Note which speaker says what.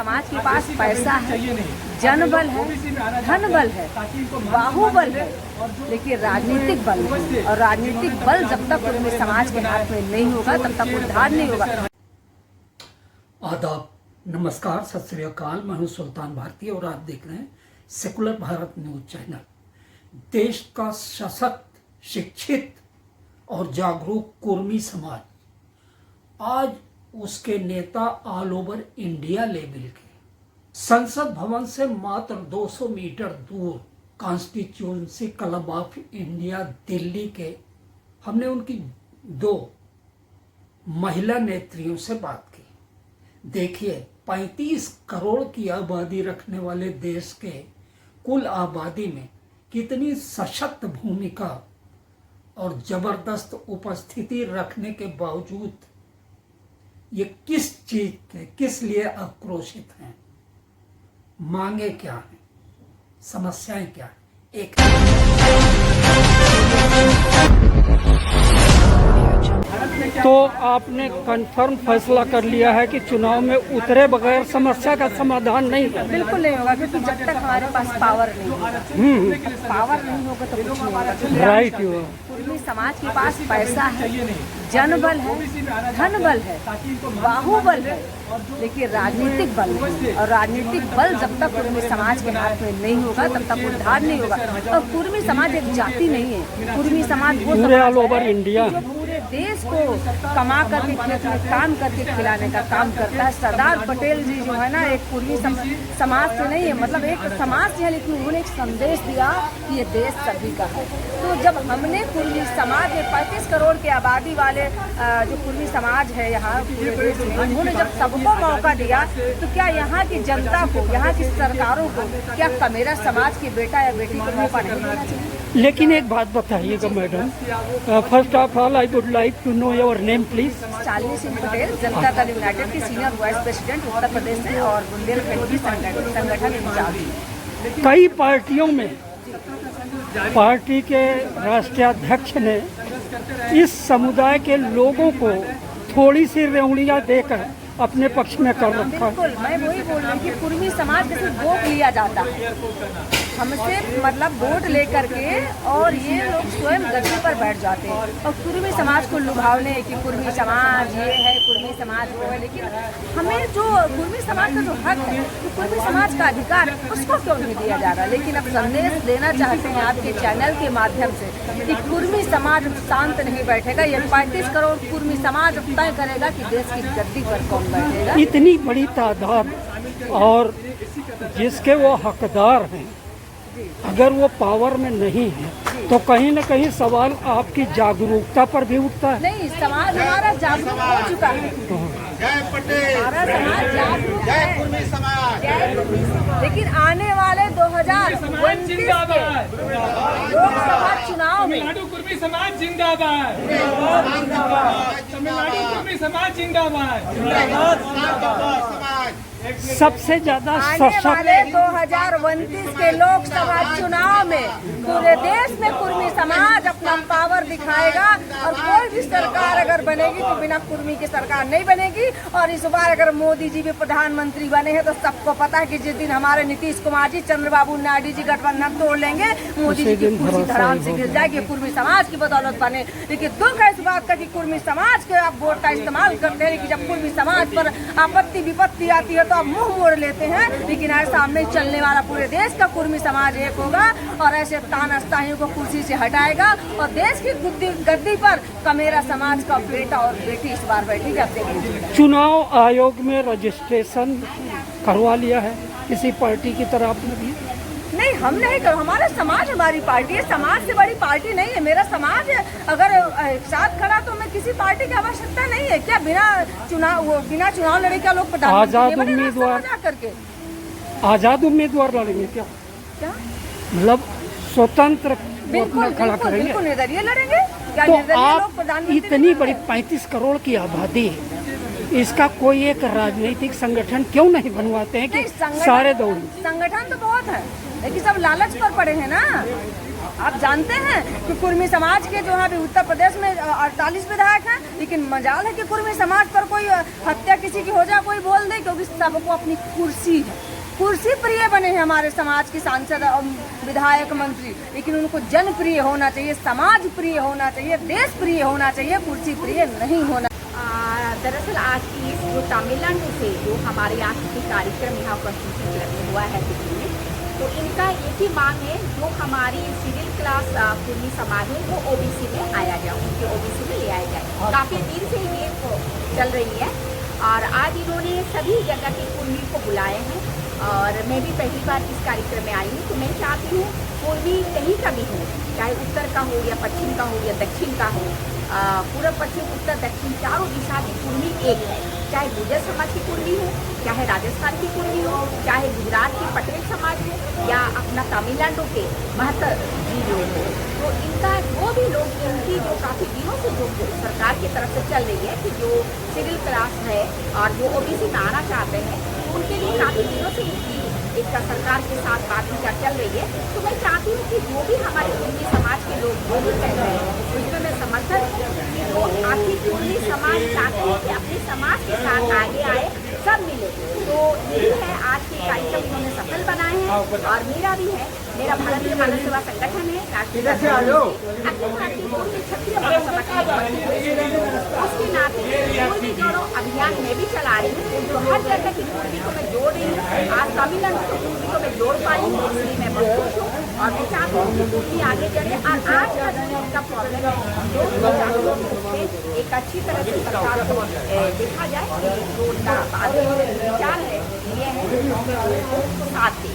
Speaker 1: समाज के पास पैसा है, जनबल है, धनबल है, बाहुबल है, लेकिन राजनीतिक बल नहीं। और राजनीतिक बल जब तक कुर्मी समाज के हाथ में नहीं होगा तब तक उद्धार नहीं होगा।
Speaker 2: आदाब, नमस्कार, सत श्री अकाल। मैं हूं सुल्तान भारती और आप देख रहे हैं सेकुलर भारत न्यूज चैनल। देश का सशक्त, शिक्षित और जागरूक कुर्मी समाज आज उसके नेता ऑल ओवर इंडिया लेवल के संसद भवन से मात्र 200 मीटर दूर constituency club of India Delhi के हमने उनकी 2 महिला नेत्रियों से बात की। देखिए, 35 करोड़ की आबादी रखने वाले देश के कुल आबादी में कितनी सशक्त भूमिका और जबरदस्त उपस्थिति रखने के बावजूद ये किस चीज के, किस लिए आक्रोशित हैं, मांगे क्या हैं, समस्याएं क्या हैं। एक
Speaker 3: तो आपने कंफर्म फैसला कर लिया है कि चुनाव में उतरे बगैर समस्या का समाधान नहीं है?
Speaker 1: बिल्कुल नहीं होगा, क्योंकि जब तक हमारे पास पावर नहीं होगा, पावर नहीं होगा तो कुछ नहीं होगा।
Speaker 3: राइट।
Speaker 1: कुर्मी समाज के पास पैसा है, जनबल है, धनबल है, बाहुबल है, लेकिन राजनीतिक बल नहीं। और राजनीतिक बल जब तक कुर्मी समाज के हाथ में नहीं होगा तब तक उद्धार नहीं होगा। और कुर्मी समाज एक जाति नहीं है। कुर्मी समाज वो
Speaker 3: ऑल ओवर इंडिया
Speaker 1: पूरे देश को कमा करके, खेत में काम करके खिलाने का काम करता है। सरदार पटेल जी जो है ना, एक कुर्मी समाज से नहीं है, मतलब एक समाज से है, लेकिन उन्होंने एक संदेश दिया कि ये देश सभी का है। तो जब हमने कुर्मी समाज में 35 करोड़ की आबादी वाले जो कुर्मी समाज है यहाँ पूरे देश में, उन्होंने जब सबको मौका दिया तो क्या यहाँ की जनता को, यहाँ की सरकारों को क्या मेरा समाज के बेटा या बेटी को मौका नहीं देना चाहिए?
Speaker 3: लेकिन एक बात बताइएगा madam, first of all I would like to know your name please.
Speaker 1: Shalini Singh Patel, Janata Dal United की senior vice president Uttar Pradesh से और बुंदेलखंड की संगठन इंचार्ज।
Speaker 3: कई पार्टियों में पार्टी के राष्ट्रीय अध्यक्ष ने इस समुदाय के लोगों को थोड़ी सी रेवड़ियाँ देकर अपने पक्ष में कर रखा।
Speaker 1: बिल्कुल, मैं वही बोल रही हूँ कि कुर्मी समाज से सिर्फ वोट लिया जाता है हमसे, मतलब वोट लेकर के, और ये लोग स्वयं गद्दी पर बैठ जाते हैं और कुर्मी समाज को लुभावने कि कुर्मी समाज ये है, कुर्मी समाज वो है। लेकिन हमें जो कुर्मी समाज का जो हक है, तो कुर्मी समाज का अधिकार, उसको क्यों नहीं दिया जा रहा? लेकिन अब संदेश देना चाहते हैं आपके चैनल के माध्यम से कि कुर्मी समाज शांत नहीं बैठेगा। ये 35 करोड़ कुर्मी समाज तय करेगा कि देश की गद्दी पर कौन बैठेगा।
Speaker 3: इतनी बड़ी तादाद और जिसके वो हकदार हैं, अगर वो पावर में नहीं है तो कहीं न कहीं सवाल आपकी जागरूकता पर भी उठता है।
Speaker 1: नहीं, समाज हमारा जागरूक हो चुका है।
Speaker 4: जय पटेल,
Speaker 1: हमारा समाज जागरूक है।
Speaker 4: जय कुर्मी समाज।
Speaker 1: लेकिन आने वाले 2029 के लोकसभा चुनाव में
Speaker 5: तमिलनाडु कुर्मी समाज जिंदाबाद, तमिलनाडु कुर्मी समाज जिंदाबाद।
Speaker 3: सबसे ज्यादा
Speaker 1: आने वाले 2029 के लोकसभा चुनाव में पूरे देश में कुर्मी समाज अपना पावर दिखाएगा। और कोई भी सरकार अगर बनेगी तो बिना कुर्मी की सरकार नहीं बनेगी। और इस बार अगर मोदी जी भी प्रधानमंत्री बने हैं तो सबको पता है कि जिस दिन हमारे नीतीश कुमार जी, चंद्रबाबू नायडू जी गठबंधन तोड़ लेंगे, मोदी जी की कुर्सी धराम से गिर जाएगी, कुर्मी समाज की बदौलत बने। लेकिन दुख है इस बात का कि कुर्मी समाज के आप वोट का इस्तेमाल करते हैं, कि जब कुर्मी समाज पर आपत्ति विपत्ति आती है तो आप मुंह मोड़ लेते हैं। लेकिन ऐसा नहीं चलने वाला। पूरे देश का कुर्मी समाज एक होगा और ऐसे तानाशाहियों को कुर्सी से हटाएगा और देश की गद्दी पर कमेरा समाज का बेटा और बेटी इस बार बैठी जाते हैं।
Speaker 3: चुनाव आयोग में रजिस्ट्रेशन करवा लिया है किसी पार्टी की तरफ में भी?
Speaker 1: नहीं, हम नहीं कर, हमारा समाज हमारी पार्टी है, समाज से बड़ी पार्टी नहीं है। मेरा समाज है, अगर एक साथ खड़ा तो मैं किसी पार्टी की आवश्यकता नहीं है। क्या बिना चुनाव लड़े क्या लोग
Speaker 3: आजाद उम्मीदवार
Speaker 1: करके
Speaker 3: आजाद उम्मीदवार लड़ेंगे क्या? मतलब स्वतंत्र खड़ा करेंगे?
Speaker 1: बिल्कुल निर्दलीय लड़ेंगे। क्या
Speaker 3: तो आप इतनी बड़ी 35 करोड़ की आबादी है, इसका कोई एक राजनीतिक संगठन क्यों नहीं बनवाते हैं कि सारे दौड़?
Speaker 1: संगठन तो बहुत है, लेकिन सब लालच पर पड़े हैं ना। आप जानते हैं कि कुर्मी समाज के जो है अभी उत्तर प्रदेश में 48 विधायक हैं, लेकिन मजाल है कि कुर्मी समाज पर कोई हत्या किसी की हो जाए कोई बोल दे, क्योंकि सबको अपनी कुर्सी है, कुर्सी प्रिय बने हैं हमारे समाज के सांसद और विधायक मंत्री, लेकिन उनको जनप्रिय होना चाहिए, समाज प्रिय होना चाहिए, देश प्रिय होना चाहिए, कुर्सी प्रिय नहीं होना।
Speaker 6: दरअसल आज की इस जो तमिलनाडु से जो हमारे यहाँ के कार्यक्रम यहाँ कॉन्स्टिट्यूशन क्लब में हुआ है दिल्ली में, तो इनका एक ही मांग है जो हमारी शेड्यूल क्लास कुर्मी समाज है वो ओबीसी में आया जाए, उनके ओबीसी में ले आया जाए। काफ़ी दिन से ये चल रही है और आज इन्होंने सभी जगह के कुर्मी को बुलाए हैं और मैं भी पहली बार इस कार्यक्रम में आई हूँ। तो मैं चाहती हूँ कुर्मी कहीं का भी हो, चाहे उत्तर का हो या पश्चिम का हो या दक्षिण का हो, पूर्व पश्चिम उत्तर दक्षिण चारों दिशा की कुर्मी एक है, चाहे गुर्जर समाज की कुर्मी हो, चाहे राजस्थान की कुर्मी हो, चाहे गुजरात की पटेल समाज हो या अपना तमिलनाडु के महत्तर जी लोग हो। तो इनका जो भी लोग इनकी जो काफ़ी दिनों से जो सरकार की तरफ से चल रही है कि जो शेड्यूल क्लास है और जो ओबीसी में आना चाहते हैं, उनके लिए काफ़ी दिनों से इनकी एक सरकार के साथ बातचीत चल रही है। तो मैं चाहती हूँ कि जो भी हमारे कुर्मी समाज के लोग जो भी कह रहे हैं उसमें मैं समर्थन हूँ कि वो आखिर कुर्मी समाज चाहते हैं कि अपने समाज के साथ आगे आए, सब मिले। तो यही है आज के कार्यक्रम इन्होंने सफल बनाए हैं और मेरा भी है, मेरा भारतीय मानव सेवा संगठन है राष्ट्रीय क्षत्रिय महासभा उसके नाते कुर्मी जोड़ो अभियान में भी चला रही हूँ। तो हर जगह की कुर्मी को मैं जोड़ रही हूँ, आज तमिलनाडु की कुर्मी को मैं जोड़ पाई हूँ, इसलिए मैं बहुत खुश हूँ और मैं चाहती हूँ कि कुर्मी आगे चले। और आज का जो इनका प्रॉब्लम है एक अच्छी तरह से सरकार को देखा जाए कि जो उनका विचार है ये है साथ दे।